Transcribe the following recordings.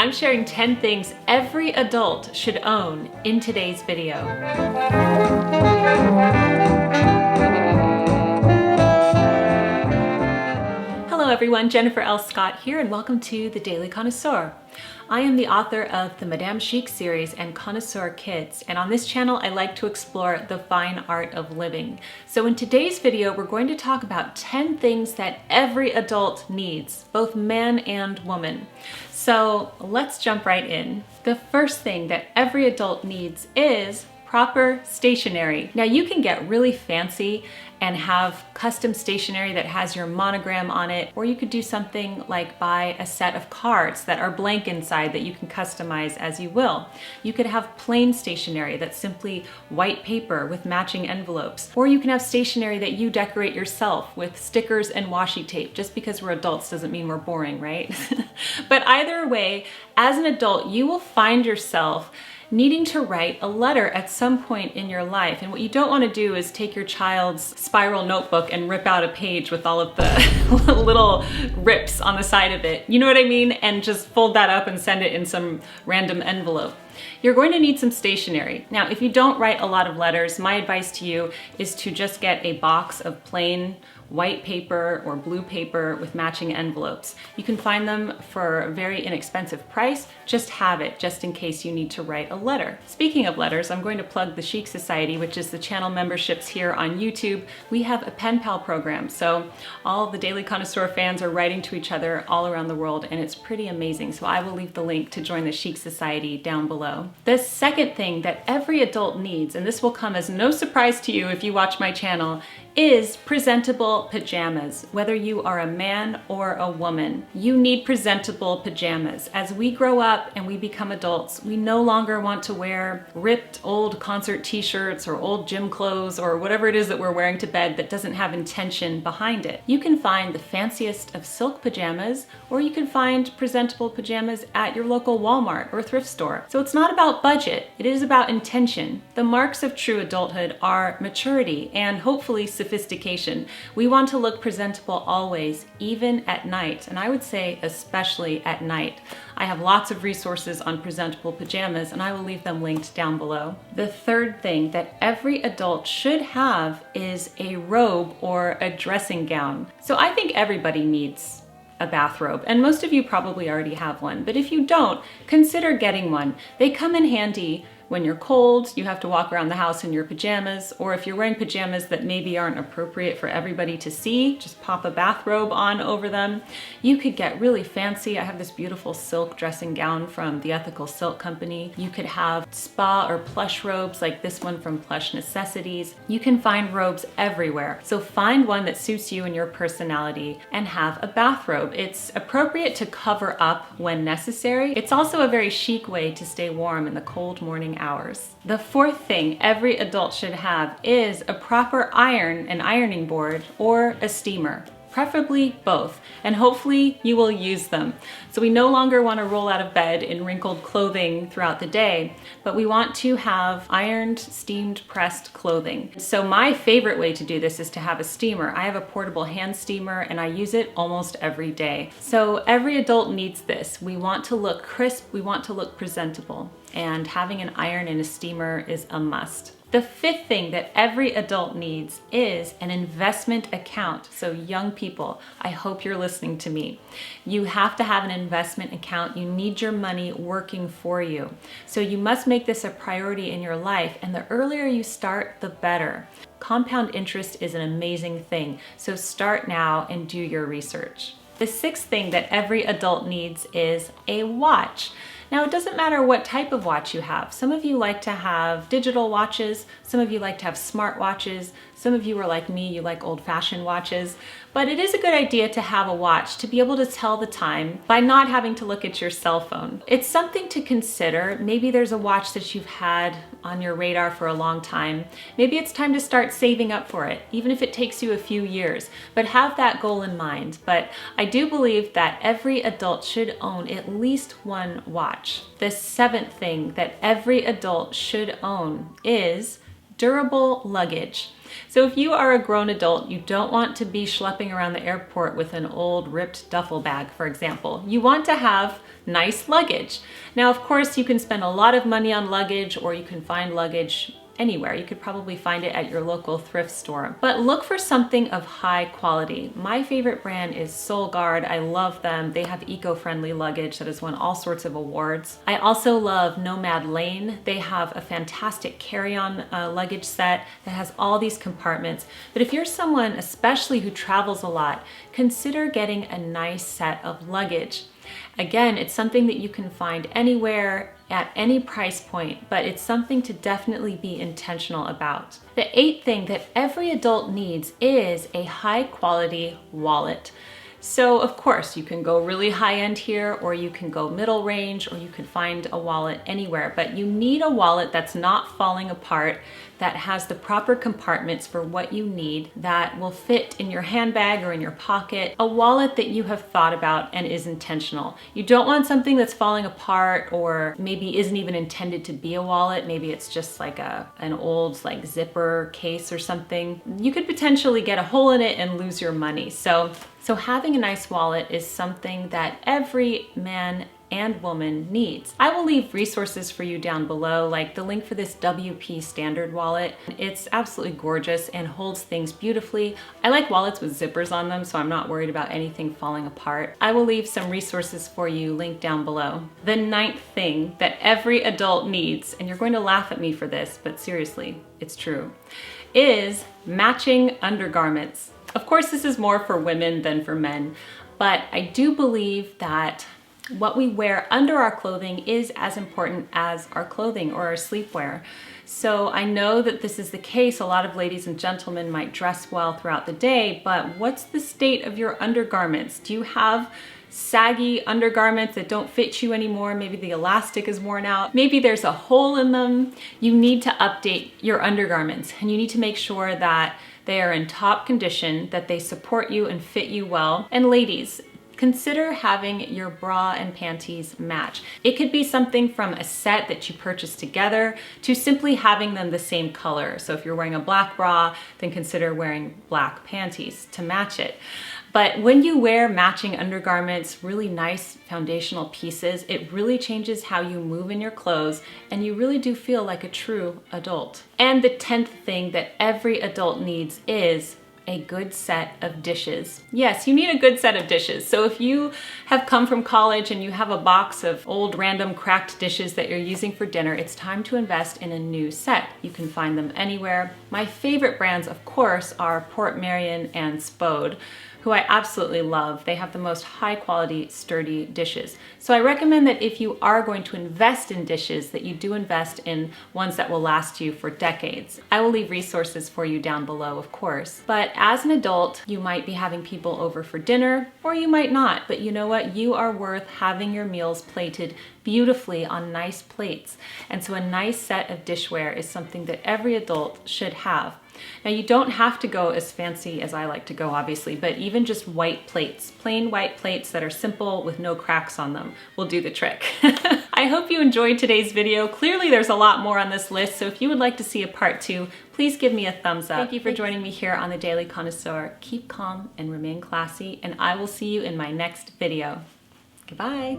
I'm sharing 10 things every adult should own in today's video. Hello everyone, Jennifer L. Scott here and welcome to The Daily Connoisseur. I am the author of the Madame Chic series and Connoisseur Kids, and on this channel I like to explore the fine art of living. So in today's video we're going to talk about 10 things that every adult needs, both man and woman. So let's jump right in. The first thing that every adult needs is proper stationery. Now you can get really fancy and have custom stationery that has your monogram on it, or you could do something like buy a set of cards that are blank inside that you can customize as you will. You could have plain stationery that's simply white paper with matching envelopes, or you can have stationery that you decorate yourself with stickers and washi tape. Just because we're adults doesn't mean we're boring, right? But either way, as an adult, you will find yourself needing to write a letter at some point in your life. And what you don't want to do is take your child's spiral notebook and rip out a page with all of the little rips on the side of it. You know what I mean? And just fold that up and send it in some random envelope. You're going to need some stationery. Now, if you don't write a lot of letters, my advice to you is to just get a box of plain white paper or blue paper with matching envelopes. You can find them for a very inexpensive price. Just have it just in case you need to write a letter. Speaking of letters, I'm going to plug the Chic Society, which is the channel memberships here on YouTube. We have a pen pal program, so all the Daily Connoisseur fans are writing to each other all around the world, and it's pretty amazing. So I will leave the link to join the Chic Society down below. The second thing that every adult needs, and this will come as no surprise to you if you watch my channel, is presentable pajamas. Whether you are a man or a woman, you need presentable pajamas. As we grow up and we become adults, we no longer want to wear ripped old concert t-shirts or old gym clothes or whatever it is that we're wearing to bed that doesn't have intention behind it. You can find the fanciest of silk pajamas, or you can find presentable pajamas at your local Walmart or thrift store. So it's not about budget, it is about intention. The marks of true adulthood are maturity and hopefully sophistication. We want to look presentable always, even at night, and I would say especially at night. I have lots of resources on presentable pajamas and I will leave them linked down below. The third thing that every adult should have is a robe or a dressing gown. So I think everybody needs a bathrobe, and most of you probably already have one, but if you don't, consider getting one. They come in handy when you're cold, you have to walk around the house in your pajamas, or if you're wearing pajamas that maybe aren't appropriate for everybody to see, just pop a bathrobe on over them. You could get really fancy. I have this beautiful silk dressing gown from the Ethical Silk Company. You could have spa or plush robes like this one from Plush Necessities. You can find robes everywhere. So find one that suits you and your personality and have a bathrobe. It's appropriate to cover up when necessary. It's also a very chic way to stay warm in the cold morning hours. The fourth thing every adult should have is a proper iron, an ironing board, or a steamer. Preferably both, and hopefully you will use them. So we no longer want to roll out of bed in wrinkled clothing throughout the day, but we want to have ironed, steamed, pressed clothing. So my favorite way to do this is to have a steamer. I have a portable hand steamer and I use it almost every day. So every adult needs this. We want to look crisp, we want to look presentable, and having an iron and a steamer is a must. The fifth thing that every adult needs is an investment account. So young people, I hope you're listening to me. You have to have an investment account. You need your money working for you. So you must make this a priority in your life, and the earlier you start, the better. Compound interest is an amazing thing. So start now and do your research. The sixth thing that every adult needs is a watch. Now, it doesn't matter what type of watch you have. Some of you like to have digital watches, some of you like to have smart watches, some of you are like me, you like old-fashioned watches, but it is a good idea to have a watch to be able to tell the time by not having to look at your cell phone. It's something to consider. Maybe there's a watch that you've had on your radar for a long time. Maybe it's time to start saving up for it, even if it takes you a few years, but have that goal in mind. But I do believe that every adult should own at least one watch. The seventh thing that every adult should own is durable luggage. So if you are a grown adult, you don't want to be schlepping around the airport with an old ripped duffel bag, for example. You want to have nice luggage. Now, of course, you can spend a lot of money on luggage, or you can find luggage anywhere. You could probably find it at your local thrift store. But look for something of high quality. My favorite brand is Solgaard. I love them. They have eco-friendly luggage that has won all sorts of awards. I also love Nomad Lane. They have a fantastic carry-on luggage set that has all these compartments. But if you're someone, especially who travels a lot, consider getting a nice set of luggage. Again, it's something that you can find anywhere at any price point, but it's something to definitely be intentional about. The 8th thing that every adult needs is a high quality wallet. So of course you can go really high end here, or you can go middle range, or you can find a wallet anywhere, but you need a wallet that's not falling apart, that has the proper compartments for what you need, that will fit in your handbag or in your pocket. A wallet that you have thought about and is intentional. You don't want something that's falling apart or maybe isn't even intended to be a wallet. Maybe it's just like an old like zipper case or something. You could potentially get a hole in it and lose your money. So having a nice wallet is something that every man and woman needs. I will leave resources for you down below, like the link for this WP standard wallet. It's absolutely gorgeous and holds things beautifully. I like wallets with zippers on them, so I'm not worried about anything falling apart. I will leave some resources for you linked down below. The 9th thing that every adult needs, and you're going to laugh at me for this, but seriously, it's true, is matching undergarments. Of course, this is more for women than for men, but I do believe that what we wear under our clothing is as important as our clothing or our sleepwear. So I know that this is the case. A lot of ladies and gentlemen might dress well throughout the day, but what's the state of your undergarments? Do you have saggy undergarments that don't fit you anymore? Maybe the elastic is worn out. Maybe there's a hole in them. You need to update your undergarments, and you need to make sure that they are in top condition, that they support you and fit you well. And ladies, consider having your bra and panties match. It could be something from a set that you purchase together to simply having them the same color. So if you're wearing a black bra, then consider wearing black panties to match it. But when you wear matching undergarments, really nice foundational pieces, it really changes how you move in your clothes, and you really do feel like a true adult. And the 10th thing that every adult needs is a good set of dishes. Yes, you need a good set of dishes. So if you have come from college and you have a box of old random cracked dishes that you're using for dinner, it's time to invest in a new set. You can find them anywhere. My favorite brands, of course, are Portmeirion and Spode, who I absolutely love. They have the most high quality, sturdy dishes. So I recommend that if you are going to invest in dishes, that you do invest in ones that will last you for decades. I will leave resources for you down below, of course. But as an adult, you might be having people over for dinner, or you might not. But you know what? You are worth having your meals plated beautifully on nice plates. And so a nice set of dishware is something that every adult should have. Now, you don't have to go as fancy as I like to go, obviously, but even just white plates, plain white plates that are simple with no cracks on them will do the trick. I hope you enjoyed today's video. Clearly there's a lot more on this list, so if you would like to see a part 2, please give me a thumbs up. Thank you for joining me here on the Daily Connoisseur. Keep calm and remain classy, and I will see you in my next video. Goodbye.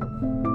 Thank you.